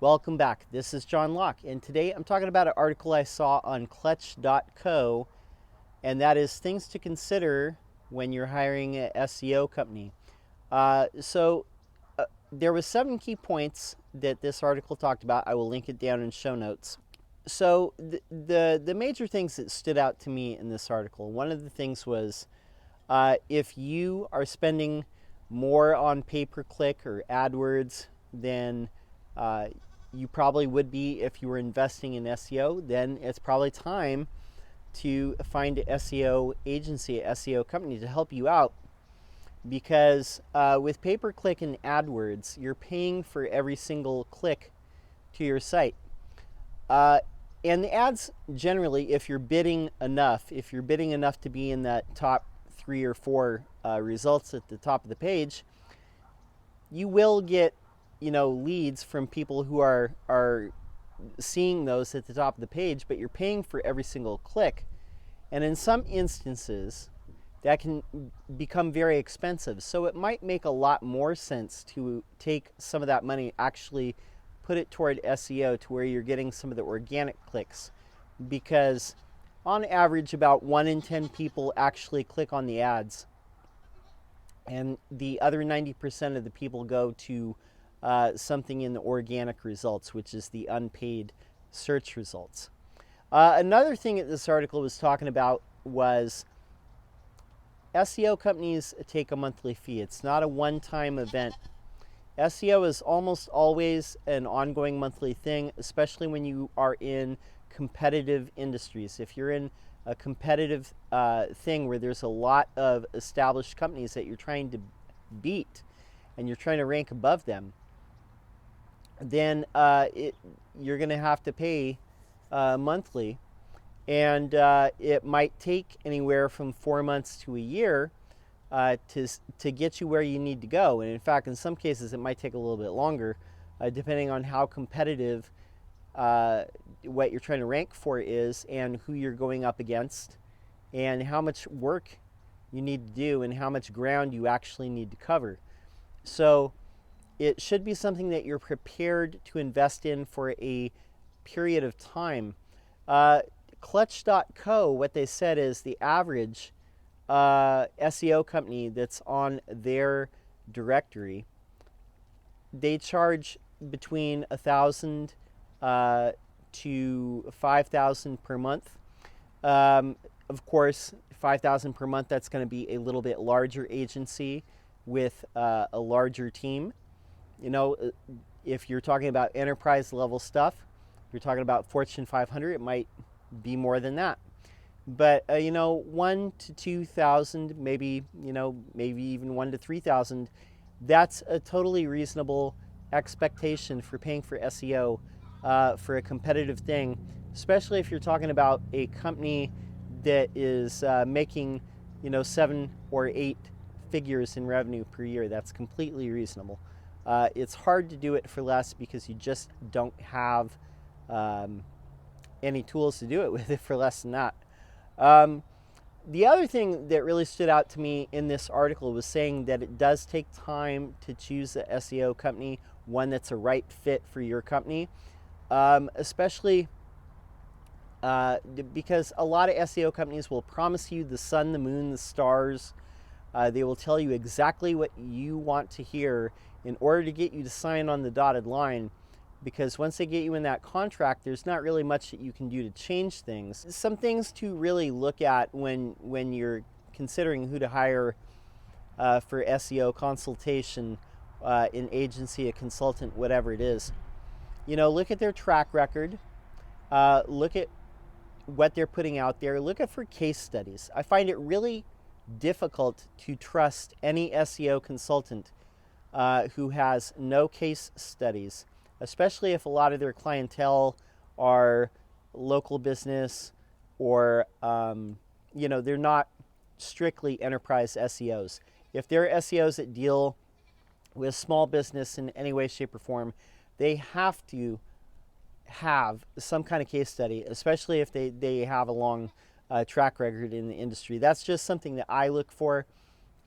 Welcome back. This is John Locke, and today I'm talking about an article I saw on clutch.co, and that is things to consider when you're hiring an SEO company. There was 7 key points that this article talked about. I will link it down in show notes. So the major things that stood out to me in this article, one of the things was if you are spending more on pay-per-click or AdWords than you probably would be if you were investing in SEO, then it's probably time to find an SEO agency, an SEO company to help you out. Because with pay-per-click and AdWords, you're paying for every single click to your site. And the ads, generally, if you're bidding enough to be in that top 3 or 4 results at the top of the page, you will get leads from people who are seeing those at the top of the page, but you're paying for every single click. And in some instances, that can become very expensive. So it might make a lot more sense to take some of that money, actually put it toward SEO to where you're getting some of the organic clicks. Because on average, about 1 in 10 people actually click on the ads. And the other 90% of the people go to something in the organic results, which is the unpaid search results. Another thing that this article was talking about was SEO companies take a monthly fee. It's not a one-time event. SEO is almost always an ongoing monthly thing, especially when you are in competitive industries. If you're in a competitive thing where there's a lot of established companies that you're trying to beat and you're trying to rank above them, then you're going to have to pay monthly, and it might take anywhere from 4 months to a year to get you where you need to go. And in fact, in some cases, it might take a little bit longer, depending on how competitive what you're trying to rank for is, and who you're going up against, and how much work you need to do, and how much ground you actually need to cover. So it should be something that you're prepared to invest in for a period of time. Clutch.co, what they said is the average SEO company that's on their directory, they charge between $1,000 to $5,000 per month. Of course, $5,000 per month, that's going to be a little bit larger agency with a larger team. If you're talking about enterprise level stuff, if you're talking about Fortune 500, it might be more than that. But 1 to 2,000, maybe even 1 to 3,000, that's a totally reasonable expectation for paying for SEO for a competitive thing, especially if you're talking about a company that is making 7 or 8 figures in revenue per year. That's completely reasonable. It's hard to do it for less because you just don't have any tools to do it with it for less than that. The other thing that really stood out to me in this article was saying that it does take time to choose the SEO company, one that's a right fit for your company, especially because a lot of SEO companies will promise you the sun, the moon, the stars. They will tell you exactly what you want to hear in order to get you to sign on the dotted line, because once they get you in that contract, there's not really much that you can do to change things. Some things to really look at when you're considering who to hire for SEO consultation, an agency, a consultant, whatever it is. Look at their track record, look at what they're putting out there, look at for case studies. I find it really difficult to trust any SEO consultant who has no case studies, especially if a lot of their clientele are local business or they're not strictly enterprise SEOs. If they're SEOs that deal with small business in any way, shape, or form, they have to have some kind of case study, especially if they have a long track record in the industry. That's just something that I look for.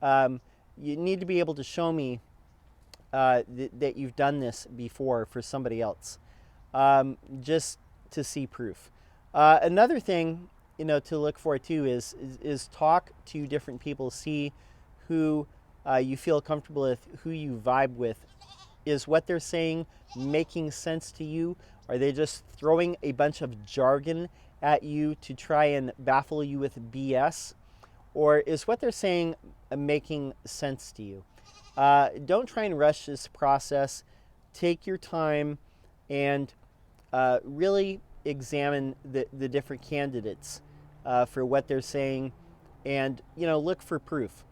You need to be able to show me that you've done this before for somebody else. just to see proof. Another thing, to look for too is talk to different people, see who you feel comfortable with, who you vibe with. Is what they're saying making sense to you? Are they just throwing a bunch of jargon at you to try and baffle you with BS? Or is what they're saying making sense to you? Don't try and rush this process. Take your time and really examine the different candidates for what they're saying, and look for proof.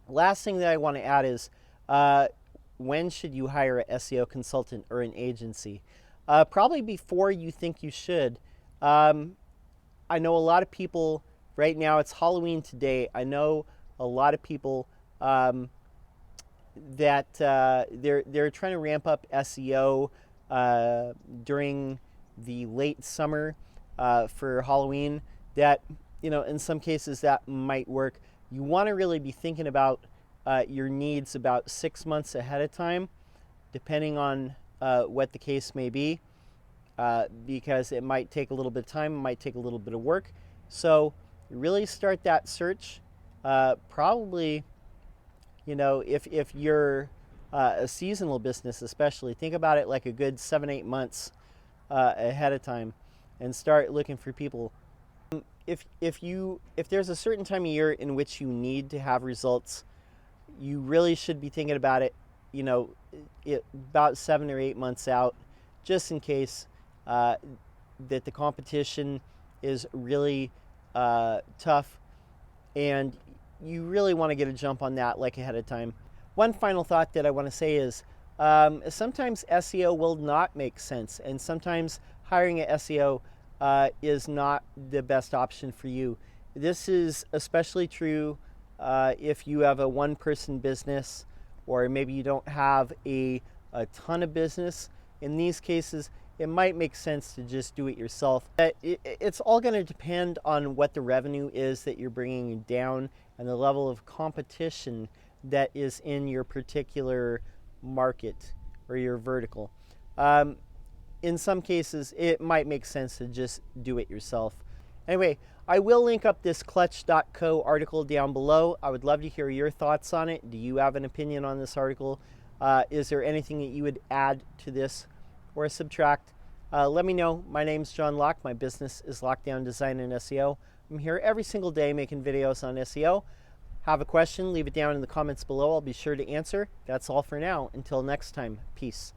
Last thing that I want to add is when should you hire an SEO consultant or an agency? Probably before you think you should. I know a lot of people right now. It's Halloween today. I know a lot of people that they're trying to ramp up SEO during the late summer for Halloween. That in some cases that might work. You want to really be thinking about your needs about 6 months ahead of time, depending on what the case may be, because it might take a little bit of time, it might take a little bit of work. So really start that search probably, if you're a seasonal business especially, think about it like a good 7-8 months ahead of time and start looking for people. If there's a certain time of year in which you need to have results, you really should be thinking about it, about 7 or 8 months out, just in case that the competition is really tough, and you really want to get a jump on that like ahead of time. One final thought that I want to say is sometimes SEO will not make sense, and sometimes hiring an SEO is not the best option for you. This is especially true if you have a one-person business, or maybe you don't have a ton of business. In these cases, it might make sense to just do it yourself. It's all going to depend on what the revenue is that you're bringing down and the level of competition that is in your particular market or your vertical. In some cases, it might make sense to just do it yourself. Anyway, I will link up this clutch.co article down below. I would love to hear your thoughts on it. Do you have an opinion on this article? Is there anything that you would add to this or subtract? Let me know. My name's John Locke. My business is Lockdown Design and SEO. I'm here every single day making videos on SEO. Have a question, leave it down in the comments below. I'll be sure to answer. That's all for now. Until next time, peace.